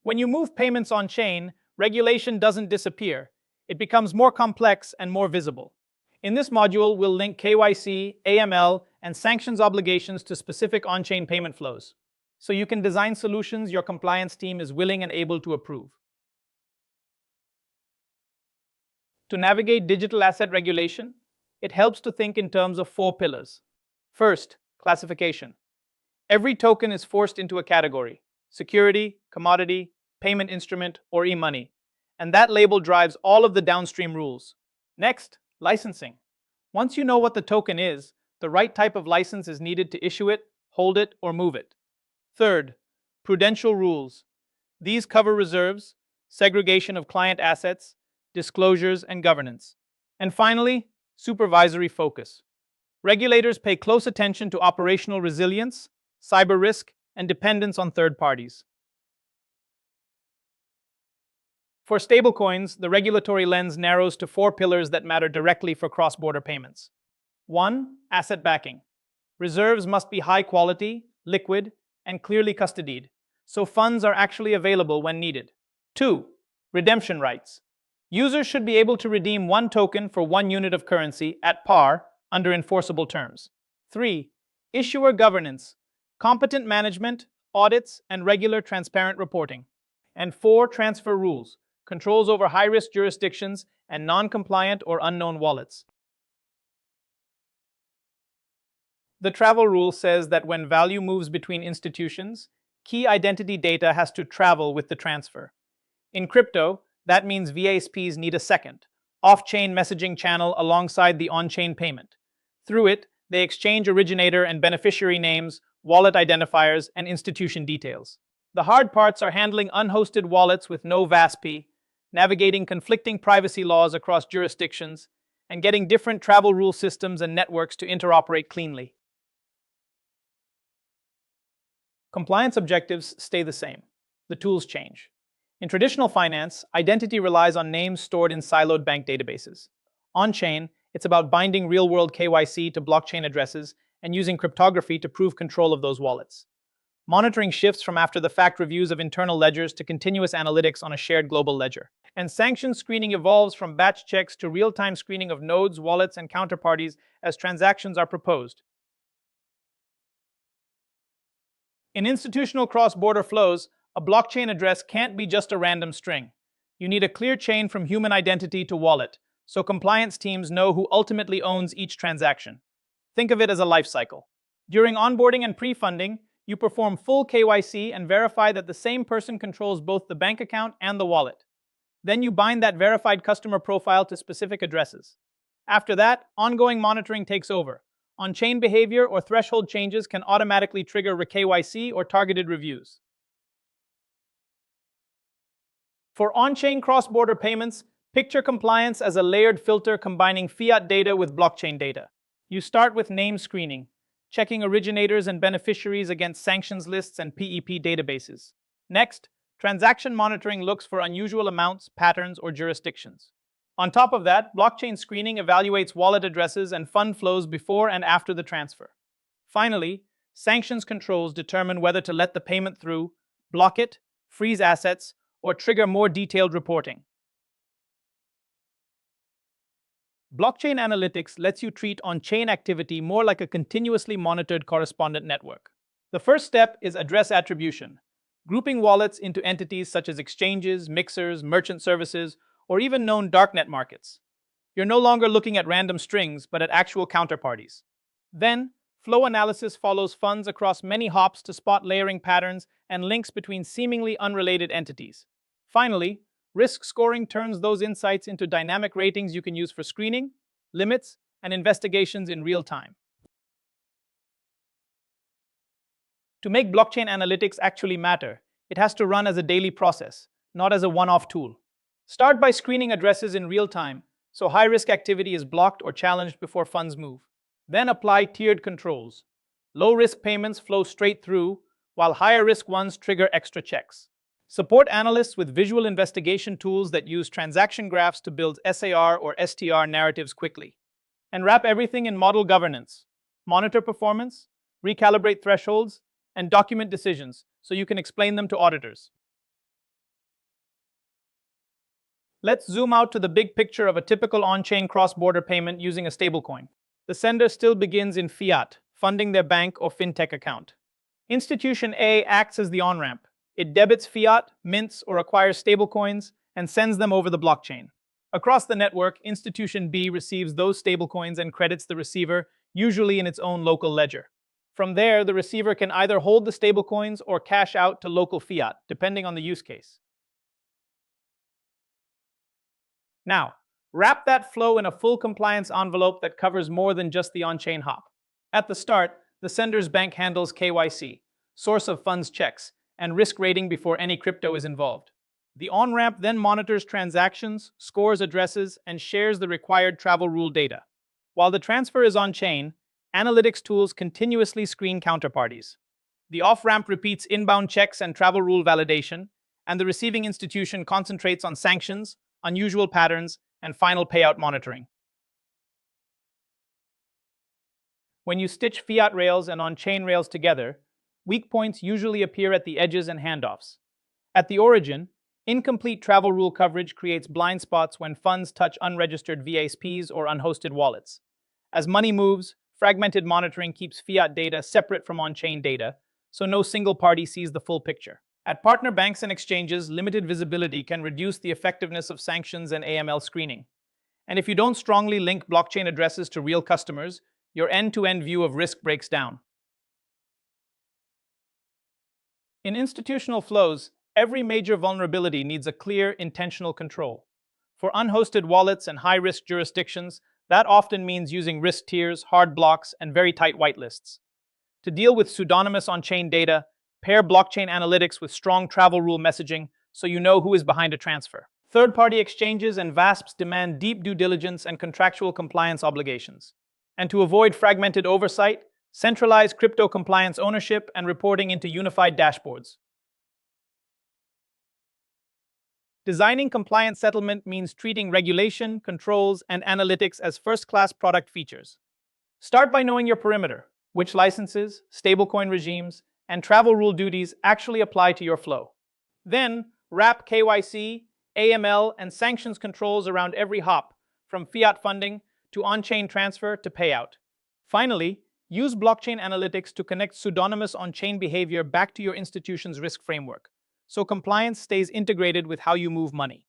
When you move payments on-chain, regulation doesn't disappear. It becomes more complex and more visible. In this module, we'll link KYC, AML, and sanctions obligations to specific on-chain payment flows, so you can design solutions your compliance team is willing and able to approve. To navigate digital asset regulation, it helps to think in terms of 4 pillars. First, classification. Every token is forced into a category: security, commodity, payment instrument, or e-money, and that label drives all of the downstream rules. Next, licensing. Once you know what the token is, the right type of license is needed to issue it, hold it, or move it. Third, prudential rules. These cover reserves, segregation of client assets, disclosures, and governance. And finally, supervisory focus. Regulators pay close attention to operational resilience, cyber risk, and dependence on third parties. For stablecoins, the regulatory lens narrows to 4 pillars that matter directly for cross-border payments. 1. Asset backing. Reserves must be high quality, liquid, and clearly custodied, so funds are actually available when needed. 2. Redemption rights. Users should be able to redeem 1 token for 1 unit of currency at par under enforceable terms. 3. Issuer governance. Competent management, audits, and regular transparent reporting. And 4. Transfer rules. Controls over high-risk jurisdictions and non-compliant or unknown wallets. The travel rule says that when value moves between institutions, key identity data has to travel with the transfer. In crypto, that means VASPs need a second, off-chain messaging channel alongside the on-chain payment. Through it, they exchange originator and beneficiary names, wallet identifiers, and institution details. The hard parts are handling unhosted wallets with no VASP, navigating conflicting privacy laws across jurisdictions, and getting different travel rule systems and networks to interoperate cleanly. Compliance objectives stay the same. The tools change. In traditional finance, identity relies on names stored in siloed bank databases. On-chain, it's about binding real-world KYC to blockchain addresses and using cryptography to prove control of those wallets. Monitoring shifts from after-the-fact reviews of internal ledgers to continuous analytics on a shared global ledger. And sanctions screening evolves from batch checks to real-time screening of nodes, wallets, and counterparties as transactions are proposed. In institutional cross-border flows, a blockchain address can't be just a random string. You need a clear chain from human identity to wallet, so compliance teams know who ultimately owns each transaction. Think of it as a life cycle. During onboarding and pre-funding, you perform full KYC and verify that the same person controls both the bank account and the wallet. Then you bind that verified customer profile to specific addresses. After that, ongoing monitoring takes over. On-chain behavior or threshold changes can automatically trigger KYC or targeted reviews. For on-chain cross-border payments, picture compliance as a layered filter combining fiat data with blockchain data. You start with name screening, checking originators and beneficiaries against sanctions lists and PEP databases. Next, transaction monitoring looks for unusual amounts, patterns, or jurisdictions. On top of that, blockchain screening evaluates wallet addresses and fund flows before and after the transfer. Finally, sanctions controls determine whether to let the payment through, block it, freeze assets, or trigger more detailed reporting. Blockchain analytics lets you treat on-chain activity more like a continuously monitored correspondent network. The first step is address attribution, grouping wallets into entities such as exchanges, mixers, merchant services, or even known darknet markets. You're no longer looking at random strings, but at actual counterparties. Then, flow analysis follows funds across many hops to spot layering patterns and links between seemingly unrelated entities. Finally, risk scoring turns those insights into dynamic ratings you can use for screening, limits, and investigations in real time. To make blockchain analytics actually matter, it has to run as a daily process, not as a one-off tool. Start by screening addresses in real time, so high-risk activity is blocked or challenged before funds move. Then apply tiered controls. Low-risk payments flow straight through, while higher-risk ones trigger extra checks. Support analysts with visual investigation tools that use transaction graphs to build SAR or STR narratives quickly. And wrap everything in model governance. Monitor performance, recalibrate thresholds, and document decisions so you can explain them to auditors. Let's zoom out to the big picture of a typical on-chain cross-border payment using a stablecoin. The sender still begins in fiat, funding their bank or fintech account. Institution A acts as the on-ramp. It debits fiat, mints, or acquires stablecoins and sends them over the blockchain. Across the network, Institution B receives those stablecoins and credits the receiver, usually in its own local ledger. From there, the receiver can either hold the stablecoins or cash out to local fiat, depending on the use case. Now, wrap that flow in a full compliance envelope that covers more than just the on-chain hop. At the start, the sender's bank handles KYC, source of funds checks, and risk rating before any crypto is involved. The on-ramp then monitors transactions, scores addresses, and shares the required travel rule data. While the transfer is on-chain, analytics tools continuously screen counterparties. The off-ramp repeats inbound checks and travel rule validation, and the receiving institution concentrates on sanctions, unusual patterns, and final payout monitoring. When you stitch fiat rails and on-chain rails together, weak points usually appear at the edges and handoffs. At the origin, incomplete travel rule coverage creates blind spots when funds touch unregistered VASPs or unhosted wallets. As money moves, fragmented monitoring keeps fiat data separate from on-chain data, so no single party sees the full picture. At partner banks and exchanges, limited visibility can reduce the effectiveness of sanctions and AML screening. And if you don't strongly link blockchain addresses to real customers, your end-to-end view of risk breaks down. In institutional flows, every major vulnerability needs a clear, intentional control. For unhosted wallets and high-risk jurisdictions, that often means using risk tiers, hard blocks, and very tight whitelists. To deal with pseudonymous on-chain data, pair blockchain analytics with strong travel rule messaging so you know who is behind a transfer. Third-party exchanges and VASPs demand deep due diligence and contractual compliance obligations. And to avoid fragmented oversight, centralize crypto compliance ownership and reporting into unified dashboards. Designing compliant settlement means treating regulation, controls, and analytics as first-class product features. Start by knowing your perimeter, which licenses, stablecoin regimes, and travel rule duties actually apply to your flow. Then, wrap KYC, AML, and sanctions controls around every hop, from fiat funding to on-chain transfer to payout. Finally, use blockchain analytics to connect pseudonymous on-chain behavior back to your institution's risk framework, so compliance stays integrated with how you move money.